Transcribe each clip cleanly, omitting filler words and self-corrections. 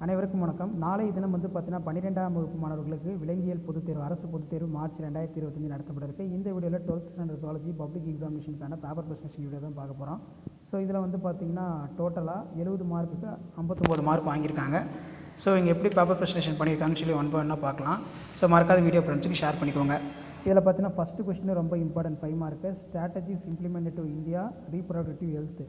அனைவருக்கும் வணக்கம். நாளைய தினம் பார்த்தீங்கன்னா 12ஆம் வகுப்பு மாணவர்களுக்கு விலங்கியல் பொதுத் தேர்வு, அரசு பொதுத் தேர்வு மார்ச் 2025 நடத்தப்பட இருக்கு. இந்த வீடியோவில் 12th ஸ்டாண்டர்ட் ஜுவாலஜி பப்ளிக் எக்ஸாமினேஷனுக்கான பேப்பர் ப்ரெசன்டேஷன் வீடியோ தான் பார்க்க போகிறோம். ஸோ இதில் பார்த்தீங்கன்னா டோட்டலாக 70 மார்க்குக்கு 59 மார்க் வாங்கியிருக்காங்க. ஸோ இங்கே எப்படி பேப்பர் ப்ரெசன்டேஷன் பண்ணியிருக்காங்கன்னு சொல்லி ஒன் பை ஒன்னாக பார்க்கலாம். ஸோ மறக்காத வீடியோ ஃப்ரெண்ட்ஸுக்கு ஷேர் பண்ணிக்கோங்க. இதில் பார்த்தீங்கன்னா ஃபஸ்ட்டு கொஸ்டின் ரொம்ப important 5 mark. Strategies implemented to India reproductive health.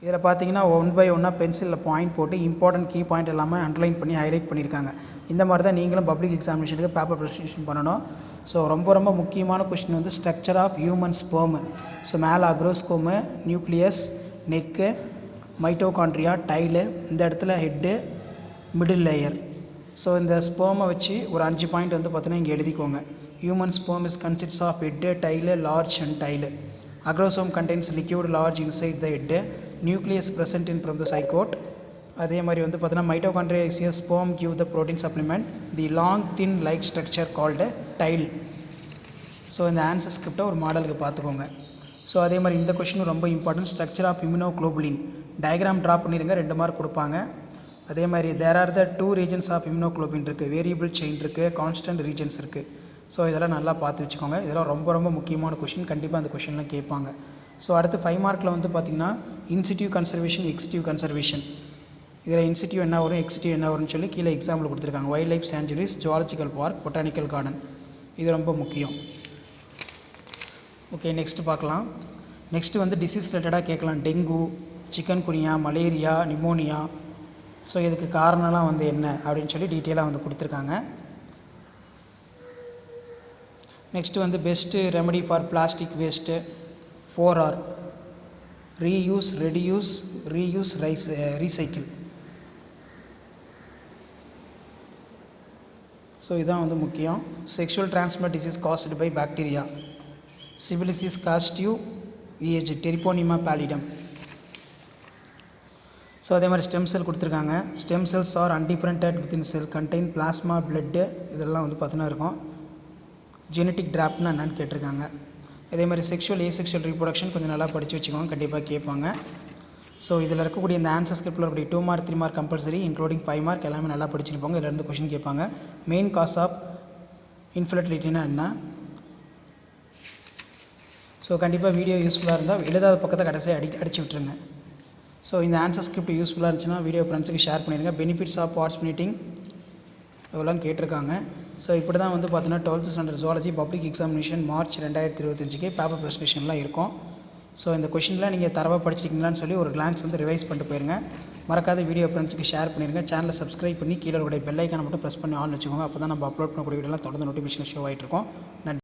இதில் பார்த்தீங்கன்னா ஒன் பை ஒன்னாக பென்சிலில் பாயிண்ட் போட்டு இம்பார்ட்டன்ட் கீ பாயிண்ட் எல்லாமே அண்டர்லைன் பண்ணி ஹைலைட் பண்ணியிருக்காங்க. இந்த மாதிரி தான் நீங்களும் பப்ளிக் எக்ஸாமினேஷனுக்கு பேப்பர் ப்ரெசன்டேஷன் பண்ணணும். ஸோ ரொம்ப முக்கியமான question structure of human sperm. So மேலே acrosome, nucleus, neck, mitochondria, tail, இந்த இடத்துல ஹெட்டு, மிடில் லேயர். ஸோ இந்த ஸ்பெர்மை வச்சு ஒரு 5 பாயிண்ட் பார்த்தீங்கன்னா இங்கே எழுதிக்கோங்க. Human sperm is consists of head, tail, large and tail. Agrosome contains liquid large inside the head. Nucleus present in from the zygote. அதே மாதிரி பார்த்தீங்கன்னா mitochondria is a sperm give the protein supplement. The long thin like structure called tile. So இந்த answer ஸ்கிரிப்டை ஒரு மாடலுக்கு பார்த்துக்கோங்க. So அதே மாதிரி இந்த கொஷினும் ரொம்ப important. Structure of immunoglobulin diagram draw பண்ணிடுங்க, 2 மார்க் கொடுப்பாங்க. அதே மாதிரி there are the 2 regions of immunoglobulin இருக்குது, வேரியபிள் செயின் இருக்குது, கான்ஸ்டன்ட் ரீஜன்ஸ் இருக்குது. ஸோ இதெல்லாம் நல்லா பார்த்து வச்சுக்கோங்க. இதெல்லாம் ரொம்ப முக்கியமான கொஷின், கண்டிப்பாக அந்த கொஷின்லாம் கேட்பாங்க. ஸோ அடுத்து 5 மார்க்கில் பார்த்தீங்கன்னா இன்சிட்டிவ் கன்சர்வேஷன், எக்ஸிட்டிவ் கன்சர்வேஷன். இதில் இன்சிட்டிவ் என்ன வரும், எக்ஸிட்டிவ் என்ன வரும்னு சொல்லி கீழே எக்ஸாம்பிள் கொடுத்துருக்காங்க. Wild life sanctuaries, zoological park, botanical garden. இது ரொம்ப முக்கியம். ஓகே, நெக்ஸ்ட்டு பார்க்கலாம். நெக்ஸ்ட்டு டிசீஸ் ரிலேட்டடாக கேட்கலாம். Dengue, chikungunya, malaria, pneumonia. So இதுக்கு காரணம்லாம் என்ன அப்படின்னு சொல்லி டீட்டெயிலாக கொடுத்துருக்காங்க. Next best remedy for plastic waste 4R. Reuse, reduce, reuse, recycle. So இதான் முக்கியம். Sexual transmit disease caused by bacteria. Syphilis causative விஏஜ், டெரிபோனிமா பேலிடம். ஸோ அதே மாதிரி ஸ்டெம் செல் கொடுத்துருக்காங்க. Stem cells are undifferentiated within sell contain plasma, blood, இதெல்லாம் பார்த்தீங்கன்னா இருக்கும். Genetic டிராப்ட்னா என்னன்னு கேட்டிருக்காங்க. அதே மாதிரி செக்ஷுவல் ஏசெக்ஷுவல் ரீப்ரொடக்ஷன் கொஞ்சம் நல்லா படித்து வச்சுக்கோங்க, கண்டிப்பாக கேட்பாங்க. ஸோ இதில் இருக்கக்கூடிய இந்த ஆன்சர் ஸ்கிரிப்டில் இருக்கக்கூடிய 2 mark 3 mark compulsory, including 5 mark எல்லாமே நல்லா படிச்சிருப்பாங்க. இதிலேருந்து கொஷின் கேட்பாங்க. மெயின் காஸ் ஆஃப் இன்ஃபர்டிலிட்டினா என்ன? ஸோ கண்டிப்பாக வீடியோ யூஸ்ஃபுல்லாக இருந்தால் எழுதாத பக்கத்தை கடைசியாக அடிச்சு விட்டுருங்க. ஸோ இந்த ஆன்சர் ஸ்கிரிப்ட் யூஸ்ஃபுல்லாக இருந்துச்சுன்னா வீடியோ ஃப்ரெண்ட்ஸுக்கு ஷேர் பண்ணிடுங்க. பெனிஃபிட்ஸ் ஆஃப் பார்ட்டிசிபேட்டிங் இதெல்லாம் கேட்டிருக்காங்க. ஸோ இப்படி தான் பார்த்தீங்கன்னா 12th standard zoology public examination March 2025க்கு பேப்பர் ப்ரெசன்டேஷன்லாம் இருக்கும். ஸோ இந்த கொஷின்லாம் நீங்கள் தரவாக படிச்சிருக்கீங்களான்னு சொல்லி ஒரு கிளான்ஸ் ரிவைஸ் பண்ணிட்டு போயிருங்க. மறக்காத வீடியோ ஃப்ரெண்ட்ஸுக்கு ஷேர் பண்ணிடுங்க. சேனலை சப்ஸ்கிரைப் பண்ணி கீழே பெல் ஐக்கானை மட்டும் ப்ரெஸ் பண்ணி ஆன் வச்சுக்கோங்க. அப்போ தான் நம்ம அப்லோட் பண்ணக்கூடிய வீடியோலாம் தொடர்ந்து நோட்டிஃபிகேஷன் ஷோ ஆகிட்டு இருக்கும். நன்றி.